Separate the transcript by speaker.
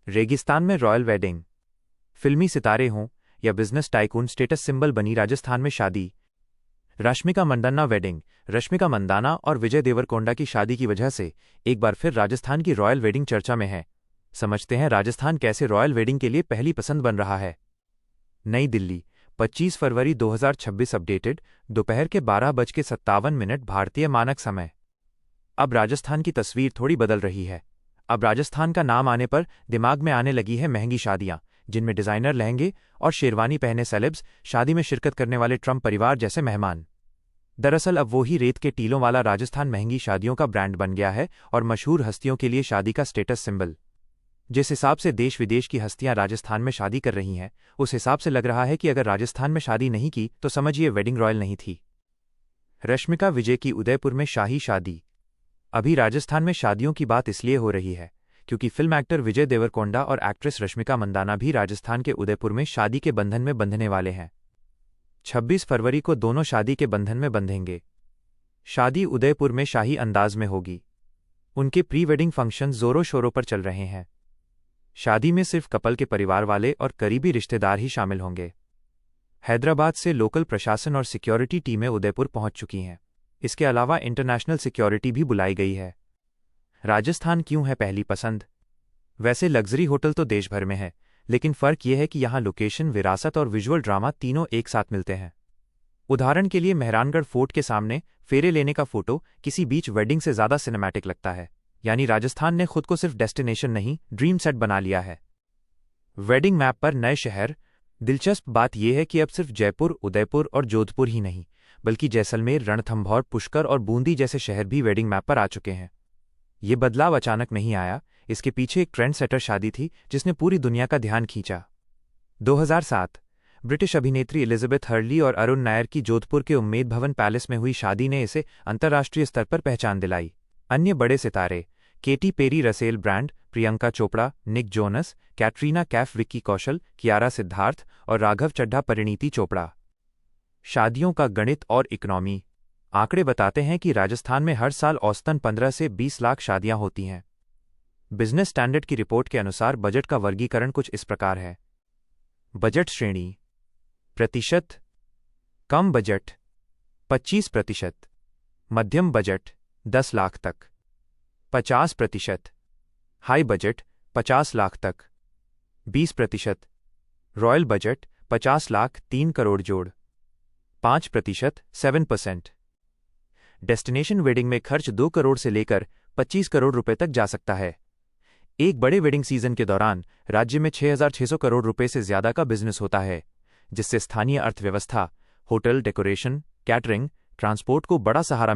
Speaker 1: रेगिस्तान में royal wedding. फिल्मी सितारे हों या बिजनेस टाइकून, स्टेटस सिंबल बनी राजस्थान में शादी। रश्मिका मंदाना वेडिंग। रश्मिका मंदाना और विजय देवरकोंडा की शादी की वजह से एक बार फिर राजस्थान की रॉयल वेडिंग चर्चा में है। समझते हैं राजस्थान कैसे रॉयल वेडिंग के लिए पहली पसंद बन रहा है। नई दिल्ली, 25 फरवरी 2026 अपडेटेड, दोपहर के 12:57 भारतीय मानक समय। अब राजस्थान की तस्वीर थोड़ी बदल रही है। अब राजस्थान का नाम आने पर दिमाग में आने लगी है महंगी शादियां, जिनमें डिजाइनर लहंगे और शेरवानी पहने सेलेब्स, शादी में शिरकत करने वाले ट्रम्प परिवार जैसे मेहमान। दरअसल अब वो ही रेत के टीलों वाला राजस्थान महंगी शादियों का ब्रांड बन गया है और मशहूर हस्तियों के लिए शादी का स्टेटस सिंबल। जिस हिसाब से देश विदेश की हस्तियां राजस्थान में शादी कर रही हैं, उस हिसाब से लग रहा है कि अगर राजस्थान में शादी नहीं की तो समझिए वेडिंग रॉयल नहीं थी। रश्मिका विजय की उदयपुर में शाही शादी। अभी राजस्थान में शादियों की बात इसलिए हो रही है क्योंकि फिल्म एक्टर विजय देवरकोंडा और एक्ट्रेस रश्मिका मंदाना भी राजस्थान के उदयपुर में शादी के बंधन में बंधने वाले हैं। 26 फरवरी को दोनों शादी के बंधन में बंधेंगे। शादी उदयपुर में शाही अंदाज में होगी। उनके प्री वेडिंग फंक्शन जोरों शोरों पर चल रहे हैं। शादी में सिर्फ कपल के परिवार वाले और करीबी रिश्तेदार ही शामिल होंगे। हैदराबाद से लोकल प्रशासन और सिक्योरिटी टीमें उदयपुर पहुंच चुकी हैं। इसके अलावा इंटरनेशनल सिक्योरिटी भी बुलाई गई है। राजस्थान क्यों है पहली पसंद? वैसे लग्जरी होटल तो देश भर में है, लेकिन फ़र्क यह है कि यहाँ लोकेशन, विरासत और विजुअल ड्रामा तीनों एक साथ मिलते हैं। उदाहरण के लिए मेहरानगढ़ फोर्ट के सामने फेरे लेने का फोटो किसी बीच वेडिंग से ज़्यादा सिनेमैटिक लगता है। यानी राजस्थान ने खुद को सिर्फ डेस्टिनेशन नहीं, ड्रीम सेट बना लिया है। वेडिंग मैप पर नए शहर। दिलचस्प बात यह है कि अब सिर्फ जयपुर, उदयपुर और जोधपुर ही नहीं, बल्कि जैसलमेर, रणथंभौर, पुष्कर और बूंदी जैसे शहर भी वेडिंग मैप पर आ चुके हैं। ये बदलाव अचानक नहीं आया, इसके पीछे एक ट्रेंड सेटर शादी थी जिसने पूरी दुनिया का ध्यान खींचा। 2007 ब्रिटिश अभिनेत्री एलिजाबेथ हर्ली और अरुण नायर की जोधपुर के उम्मेद भवन पैलेस में हुई शादी ने इसे अंतर्राष्ट्रीय स्तर पर पहचान दिलाई। अन्य बड़े सितारे Katy Perry, Russell Brand, Priyanka Chopra, Nick Jonas, Katrina Kaif, Vicky Kaushal, Kiara Siddharth और राघव चड्ढा, परिणीति चोपड़ा। शादियों का गणित और इकोनॉमी। आंकड़े बताते हैं कि राजस्थान में हर साल औसतन 15 से 20 लाख शादियां होती हैं। बिजनेस स्टैंडर्ड की रिपोर्ट के अनुसार बजट का वर्गीकरण कुछ इस प्रकार है। बजट श्रेणी: प्रतिशत, कम बजट 25%, मध्यम बजट 10 लाख तक, 50%, हाई बजट 50 लाख तक, 20%, रॉयल बजट 50 लाख 3 करोड़ जोड़, 5% 7%। डेस्टिनेशन वेडिंग में खर्च 2 करोड़ से लेकर 25 करोड़ रुपए तक जा सकता है। एक बड़े वेडिंग सीजन के दौरान राज्य में 6,600 करोड़ रुपए से ज्यादा का बिजनेस होता है, जिससे स्थानीय अर्थव्यवस्था, होटल, डेकोरेशन, कैटरिंग, ट्रांसपोर्ट को बड़ा सहारा